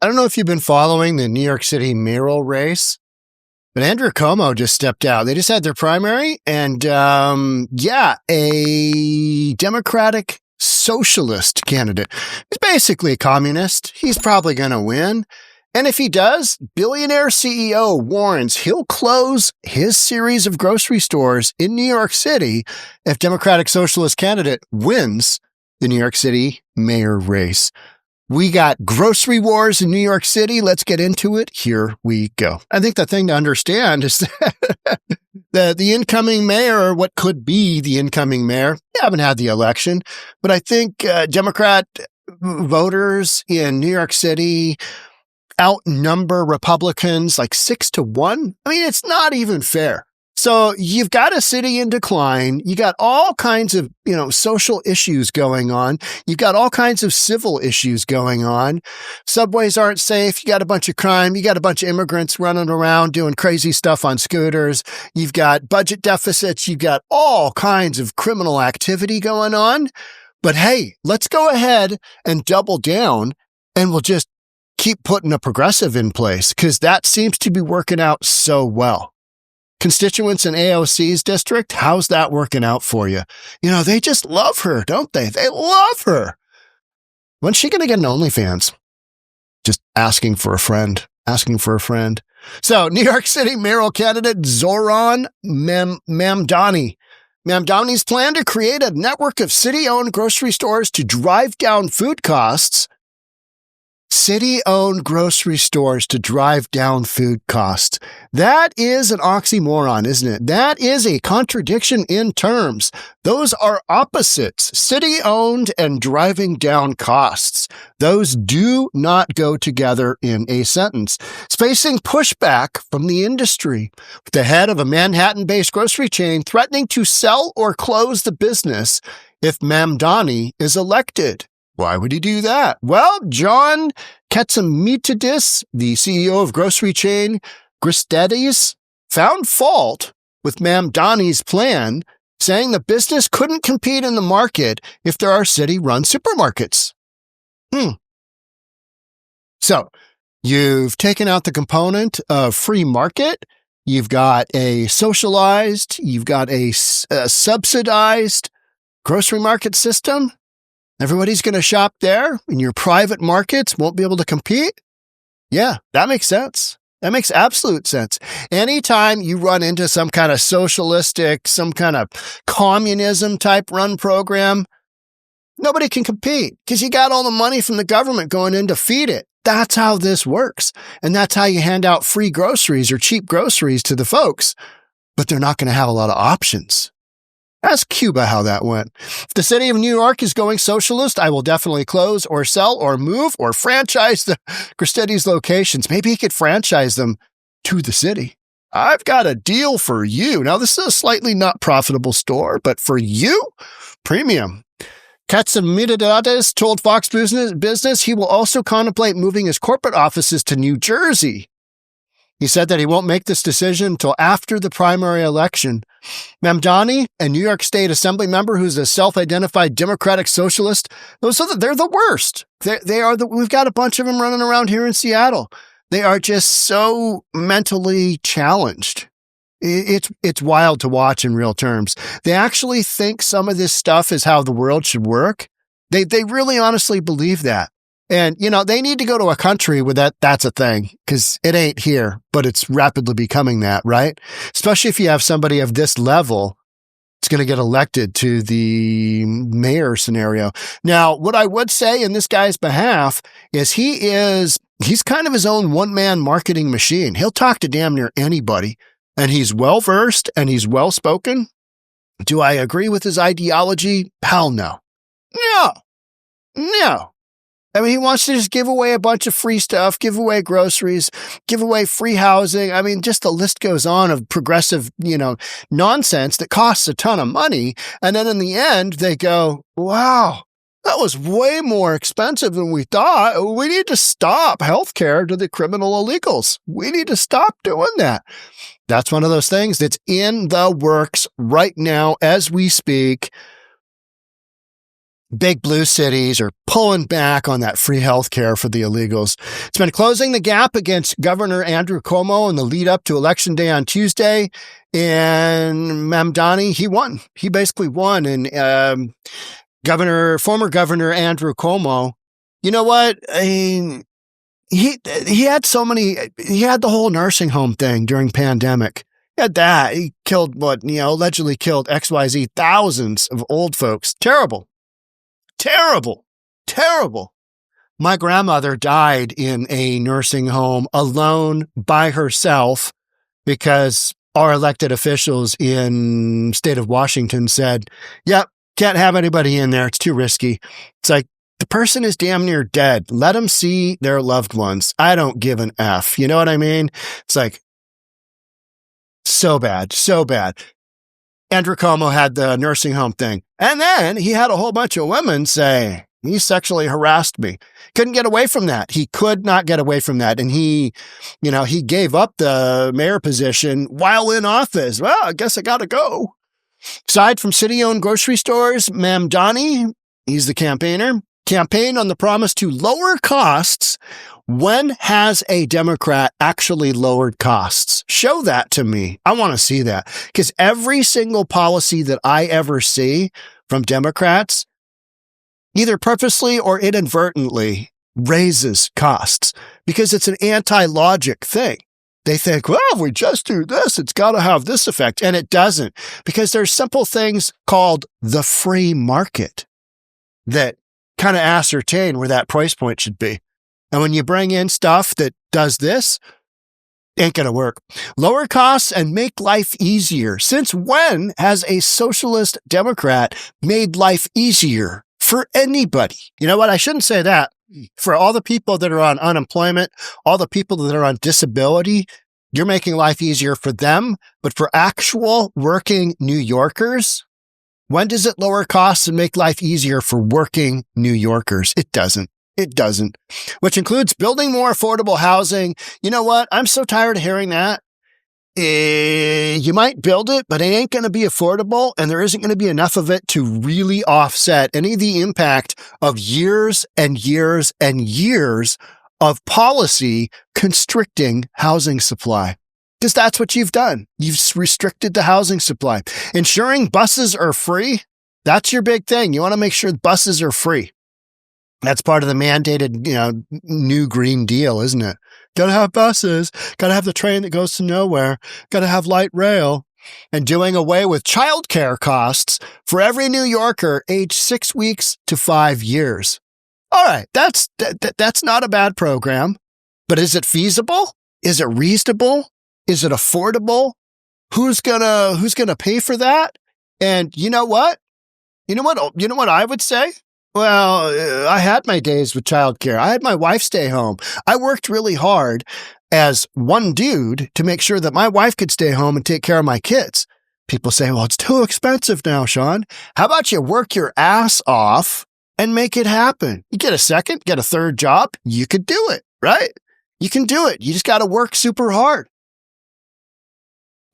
I don't know if you've been following the New York City mayoral race, but Andrew Cuomo just stepped out. They just had their primary, and a Democratic Socialist candidate. He's basically a communist. He's probably going to win. And if he does, Billionaire CEO warns he'll close his series of grocery stores in New York City if Democratic Socialist candidate wins the New York City mayor race. We got grocery wars in New York City. Let's get into it. Here we go. I think the thing to understand is that the incoming mayor, or what could be the incoming mayor, we haven't had the election, but I think Democrat voters in New York City outnumber Republicans like 6-1. I mean, it's not even fair. So you've got a city in decline. You got all kinds of, social issues going on. You've got all kinds of civil issues going on. Subways aren't safe. You got a bunch of crime. You got a bunch of immigrants running around doing crazy stuff on scooters. You've got budget deficits. You've got all kinds of criminal activity going on. But hey, let's go ahead and double down, and we'll just keep putting a progressive in place, because that seems to be working out so well. Constituents in AOC's district, how's that working out for you? They just love her, don't they? They love her. When's she going to get an OnlyFans? Just asking for a friend. So, New York City mayoral candidate Zohran Mamdani. Mamdani's plan to create a network of city-owned grocery stores to drive down food costs. City-owned grocery stores to drive down food costs. That is an oxymoron, isn't it? That is a contradiction in terms. Those are opposites. City-owned and driving down costs. Those do not go together in a sentence. It's facing pushback from the industry, with the head of a Manhattan-based grocery chain threatening to sell or close the business if Mamdani is elected. Why would he do that? Well, John Katzimitidis, the CEO of grocery chain Gristedis, found fault with Mamdani's plan, saying the business couldn't compete in the market if there are city-run supermarkets. So, you've taken out the component of free market. You've got a socialized, you've got a subsidized grocery market system. Everybody's going to shop there, and your private markets won't be able to compete? Yeah, that makes sense. That makes absolute sense. Anytime you run into some kind of socialistic, some kind of communism type run program, nobody can compete because you got all the money from the government going in to feed it. That's how this works. And that's how you hand out free groceries or cheap groceries to the folks, but they're not going to have a lot of options. Ask Cuba how that went. If the city of New York is going socialist, I will definitely close or sell or move or franchise the Gristedis locations. Maybe he could franchise them to the city. I've got a deal for you. Now, this is a slightly not profitable store, but for you, premium. Katzimitidis told Fox Business he will also contemplate moving his corporate offices to New Jersey. He said that he won't make this decision until after the primary election. Mamdani, a New York State Assembly member who's a self-identified Democratic Socialist, they're the worst. We've got a bunch of them running around here in Seattle. They are just so mentally challenged. It's wild to watch in real terms. They actually think some of this stuff is how the world should work. They really honestly believe that. And, they need to go to a country where that's a thing, because it ain't here, but it's rapidly becoming that, right? Especially if you have somebody of this level, it's going to get elected to the mayor scenario. Now, what I would say in this guy's behalf is he's kind of his own one-man marketing machine. He'll talk to damn near anybody, and he's well-versed and he's well-spoken. Do I agree with his ideology? Hell no. No. I mean, he wants to just give away a bunch of free stuff, give away groceries, give away free housing. I mean, just the list goes on of progressive, nonsense that costs a ton of money. And then in the end, they go, wow, that was way more expensive than we thought. We need to stop healthcare to the criminal illegals. We need to stop doing that. That's one of those things that's in the works right now as we speak. big blue cities are pulling back on that free health care for the illegals. It's been closing the gap against Governor Andrew Cuomo in the lead up to Election Day on Tuesday. And Mamdani, he won. He basically won. And former Governor Andrew Cuomo, you know what? I mean, he had he had the whole nursing home thing during pandemic. He had that. He killed allegedly killed XYZ thousands of old folks. Terrible. Terrible. Terrible. My grandmother died in a nursing home alone by herself because our elected officials in state of Washington said, yep, can't have anybody in there. It's too risky. It's like, the person is damn near dead. Let them see their loved ones. I don't give an F. You know what I mean? It's like, so bad, so bad. Andrew Cuomo had the nursing home thing. And then he had a whole bunch of women say, he sexually harassed me. Couldn't get away from that. He could not get away from that. And he gave up the mayor position while in office. Well, I guess I got to go. Aside from city-owned grocery stores, Mamdani, he's the campaigner, campaigned on the promise to lower costs. When has a Democrat actually lowered costs? Show that to me. I want to see that, because every single policy that I ever see from Democrats, either purposely or inadvertently, raises costs because it's an anti-logic thing. They think, well, if we just do this, it's got to have this effect. And it doesn't, because there's simple things called the free market that kind of ascertain where that price point should be. And when you bring in stuff that does this, ain't going to work. Lower costs and make life easier. Since when has a socialist Democrat made life easier for anybody? You know what? I shouldn't say that. For all the people that are on unemployment, all the people that are on disability, you're making life easier for them. But for actual working New Yorkers, when does it lower costs and make life easier for working New Yorkers? It doesn't. It doesn't, which includes building more affordable housing. You know what? I'm so tired of hearing that. You might build it, but it ain't going to be affordable, and there isn't going to be enough of it to really offset any of the impact of years and years and years of policy constricting housing supply. Because that's what you've done. You've restricted the housing supply. Ensuring buses are free, that's your big thing. You want to make sure buses are free. That's part of the mandated, new Green Deal, isn't it? Got to have buses, got to have the train that goes to nowhere, got to have light rail, and doing away with childcare costs for every New Yorker aged 6 weeks to 5 years. All right, that's not a bad program, but is it feasible? Is it reasonable? Is it affordable? Who's gonna pay for that? And you know what? You know what I would say? Well, I had my days with childcare. I had my wife stay home. I worked really hard as one dude to make sure that my wife could stay home and take care of my kids. People say, well, it's too expensive now, Sean. How about you work your ass off and make it happen? You get a second, get a third job. You could do it, right? You can do it. You just got to work super hard.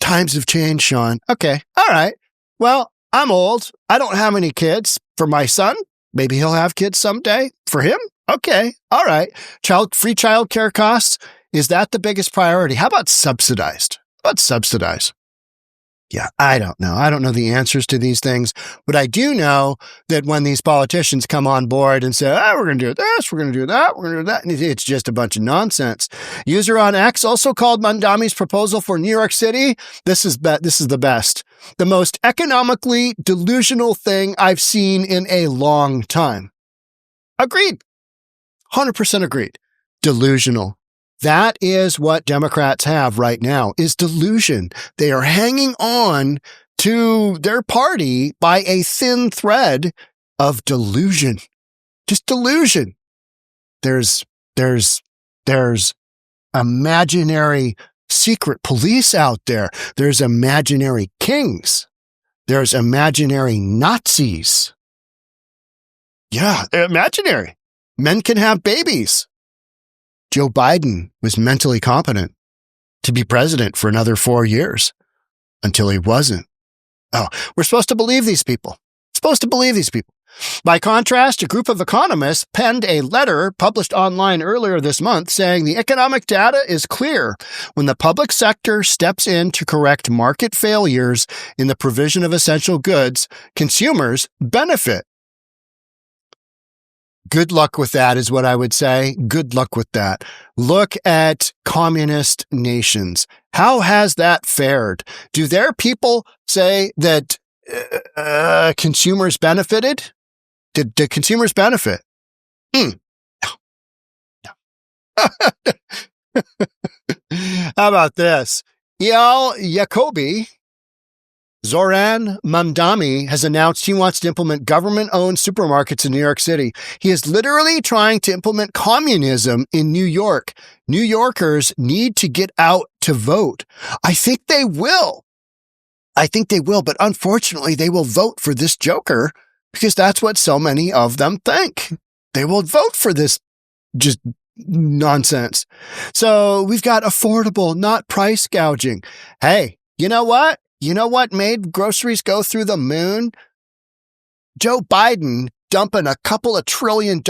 Times have changed, Sean. Okay. All right. Well, I'm old. I don't have any kids. For my son, maybe he'll have kids someday. For him? Okay. All right. Free childcare costs. Is that the biggest priority? How about subsidized? How about subsidized? Yeah, I don't know. I don't know the answers to these things, but I do know that when these politicians come on board and say, we're going to do this, we're going to do that, we're going to do that, and it's just a bunch of nonsense. User on X also called Mamdani's proposal for New York City, this is the best, the most economically delusional thing I've seen in a long time. Agreed. 100% agreed. Delusional. That is what Democrats have right now, is delusion. They are hanging on to their party by a thin thread of delusion. Just delusion. There's imaginary secret police out there. There's imaginary kings. There's imaginary Nazis. Yeah, they're imaginary. Men can have babies. Joe Biden was mentally competent to be president for another 4 years until he wasn't. Oh, we're supposed to believe these people. Supposed to believe these people. By contrast, a group of economists penned a letter published online earlier this month saying the economic data is clear. When the public sector steps in to correct market failures in the provision of essential goods, consumers benefit. Good luck with that is what I would say. Good luck with that. Look at communist nations. How has that fared? Do their people say that consumers benefited? Did consumers benefit? No. How about this? Jacoby, Zohran Mamdani, has announced he wants to implement government-owned supermarkets in New York City. He is literally trying to implement communism in New York. New Yorkers need to get out to vote. I think they will. But unfortunately, they will vote for this joker because that's what so many of them think. They will vote for this just nonsense. So we've got affordable, not price gouging. Hey, you know what? You know what made groceries go through the moon? Joe Biden dumping a couple of $1 trillion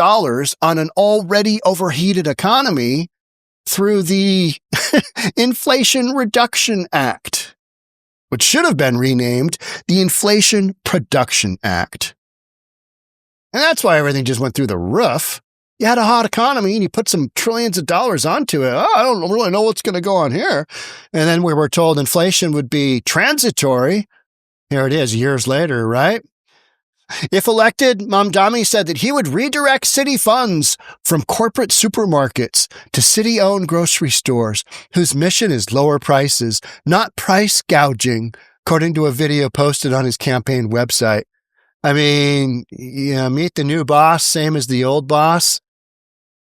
on an already overheated economy through the Inflation Reduction Act, which should have been renamed the Inflation Production Act. And that's why everything just went through the roof. You had a hot economy and you put some trillions of dollars onto it. I don't really know what's going to go on here. And then we were told inflation would be transitory. Here it is years later, right? If elected, Mamdani said that he would redirect city funds from corporate supermarkets to city-owned grocery stores, whose mission is lower prices, not price gouging, according to a video posted on his campaign website. I mean, meet the new boss, same as the old boss,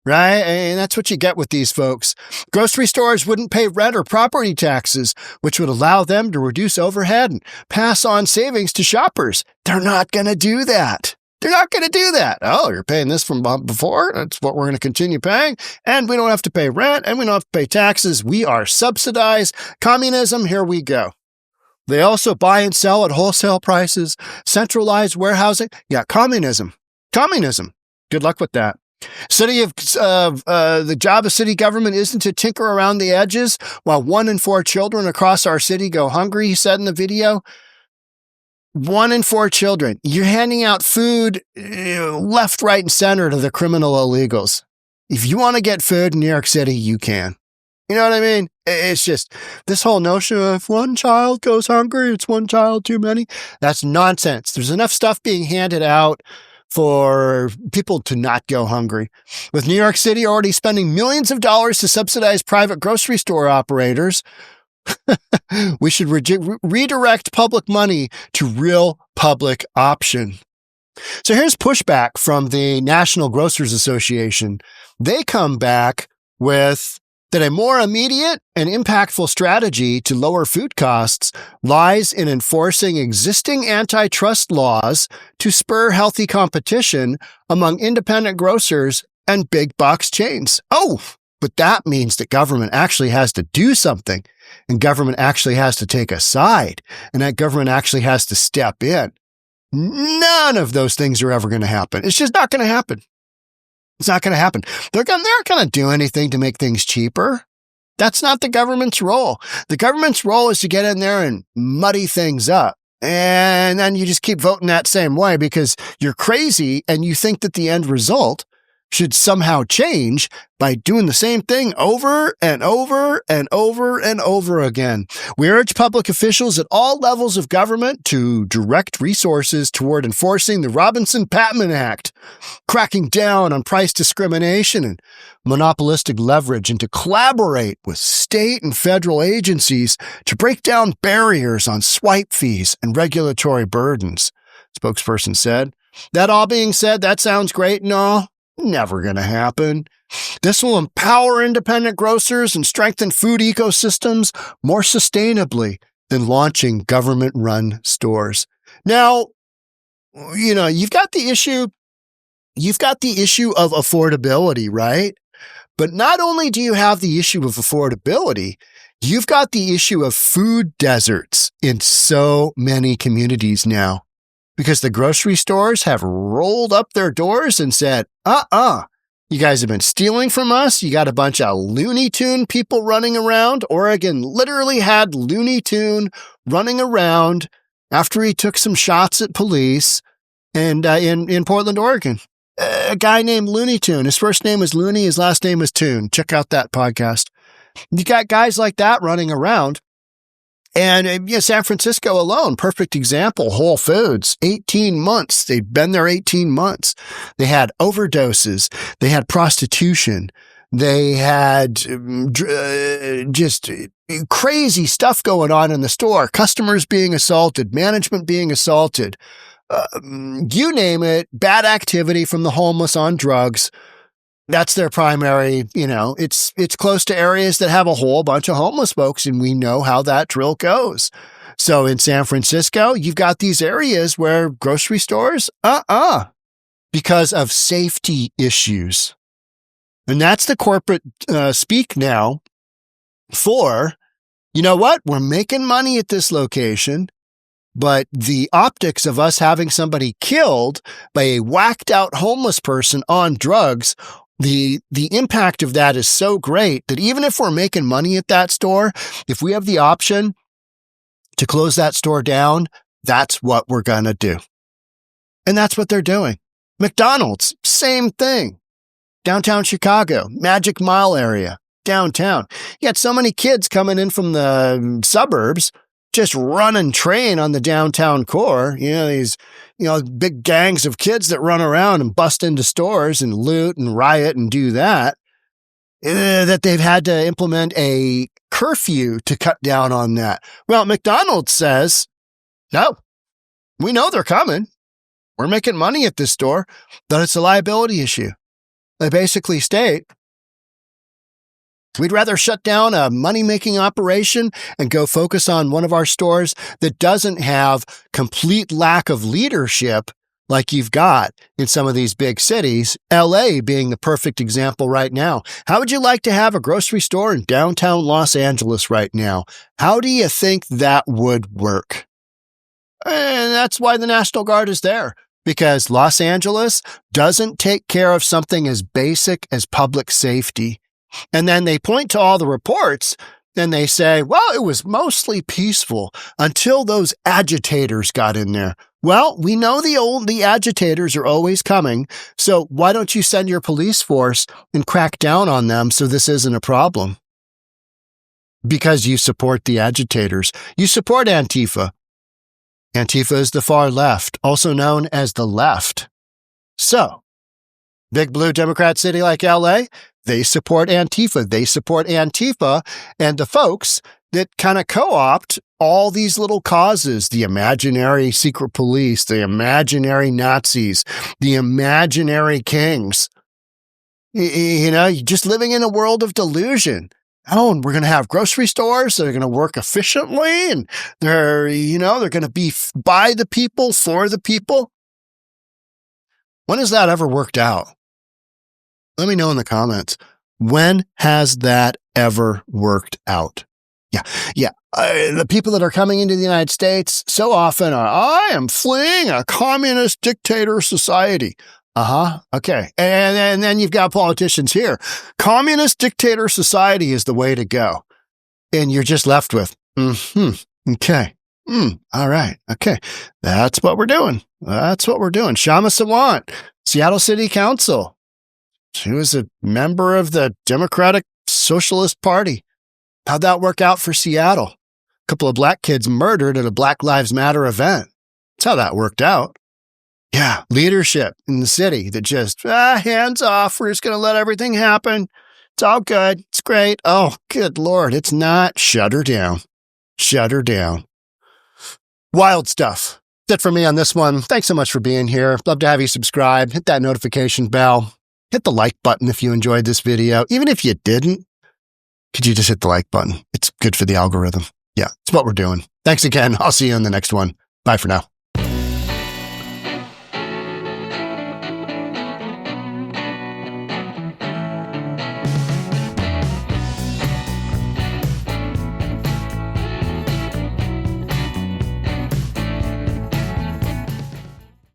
right? And that's what you get with these folks. Grocery stores wouldn't pay rent or property taxes, which would allow them to reduce overhead and pass on savings to shoppers. They're not going to do that. Oh, you're paying this from before? That's what we're going to continue paying. And we don't have to pay rent and we don't have to pay taxes. We are subsidized. Communism, here we go. They also buy and sell at wholesale prices, centralized warehousing. Yeah, communism. Good luck with that. The job of city government isn't to tinker around the edges while 1 in 4 children across our city go hungry, he said in the video. 1 in 4 children. You're handing out food left, right, and center to the criminal illegals. If you want to get food in New York City, you can. You know what I mean? It's just this whole notion of if one child goes hungry, it's one child too many. That's nonsense. There's enough stuff being handed out for people to not go hungry. With New York City already spending millions of dollars to subsidize private grocery store operators, we should redirect public money to real public option. So here's pushback from the National Grocers Association. They come back with that a more immediate and impactful strategy to lower food costs lies in enforcing existing antitrust laws to spur healthy competition among independent grocers and big box chains. Oh, but that means that government actually has to do something, and government actually has to take a side, and that government actually has to step in. None of those things are ever going to happen. It's just not going to happen. It's not going to happen. They're not going to do anything to make things cheaper. That's not the government's role. The government's role is to get in there and muddy things up. And then you just keep voting that same way because you're crazy and you think that the end result should somehow change by doing the same thing over and over and over and over again. We urge public officials at all levels of government to direct resources toward enforcing the Robinson-Patman Act, cracking down on price discrimination and monopolistic leverage, and to collaborate with state and federal agencies to break down barriers on swipe fees and regulatory burdens, spokesperson said. That all being said, that sounds great and all. Never going to happen. This will empower independent grocers and strengthen food ecosystems more sustainably than launching government-run stores. Now, you've got the issue of affordability, right? But not only do you have the issue of affordability, you've got the issue of food deserts in so many communities now. because the grocery stores have rolled up their doors and said, you guys have been stealing from us. You got a bunch of Looney Tune people running around. Oregon literally had Looney Tune running around after he took some shots at police and in Portland, Oregon. A guy named Looney Tune. His first name was Looney. His last name was Tune. Check out that podcast. You got guys like that running around. And San Francisco alone, perfect example, Whole Foods, 18 months. They've been there 18 months. They had overdoses. They had prostitution. They had just crazy stuff going on in the store. Customers being assaulted, management being assaulted. You name it, bad activity from the homeless on drugs. That's their primary, it's close to areas that have a whole bunch of homeless folks, and we know how that drill goes. So in San Francisco, you've got these areas where grocery stores, because of safety issues. And that's the corporate speak now for, you know what? We're making money at this location, but the optics of us having somebody killed by a whacked out homeless person on drugs, the impact of that is so great that even if we're making money at that store, if we have the option to close that store down, that's what we're going to do. And that's what they're doing. McDonald's, same thing. Downtown Chicago, Magic Mile area, downtown. You got so many kids coming in from the suburbs just running train on the downtown core. These big gangs of kids that run around and bust into stores and loot and riot and do that, that they've had to implement a curfew to cut down on that. Well, McDonald's says, no, we know they're coming. We're making money at this store, but it's a liability issue. They basically state, we'd rather shut down a money-making operation and go focus on one of our stores that doesn't have complete lack of leadership like you've got in some of these big cities, LA being the perfect example right now. How would you like to have a grocery store in downtown Los Angeles right now? How do you think that would work? And that's why the National Guard is there, because Los Angeles doesn't take care of something as basic as public safety. And then they point to all the reports and they say, well, it was mostly peaceful until those agitators got in there. Well, we know the agitators are always coming. So why don't you send your police force and crack down on them so this isn't a problem? Because you support the agitators. You support Antifa. Antifa is the far left, also known as the left. So, big blue Democrat city like LA, they support Antifa. They support Antifa and the folks that kind of co-opt all these little causes, the imaginary secret police, the imaginary Nazis, the imaginary kings. You're just living in a world of delusion. Oh, and we're going to have grocery stores that are going to work efficiently, and they're going to be by the people, for the people. When has that ever worked out? Let me know in the comments. When has that ever worked out? Yeah. The people that are coming into the United States so often are, I am fleeing a communist dictator society. Okay. And then you've got politicians here. Communist dictator society is the way to go. And you're just left with, okay. All right. Okay. That's what we're doing. Shama Sawant, Seattle City Council. She was a member of the Democratic Socialist Party. How'd that work out for Seattle? A couple of black kids murdered at a Black Lives Matter event. That's how that worked out. Yeah, leadership in the city that just, hands off. We're just going to let everything happen. It's all good. It's great. Oh, good Lord. It's not. Shut her down. Shut her down. Wild stuff. That's it for me on this one. Thanks so much for being here. Love to have you subscribe. Hit that notification bell. Hit the like button if you enjoyed this video. Even if you didn't, could you just hit the like button? It's good for the algorithm. Yeah, it's what we're doing. Thanks again. I'll see you in the next one. Bye for now.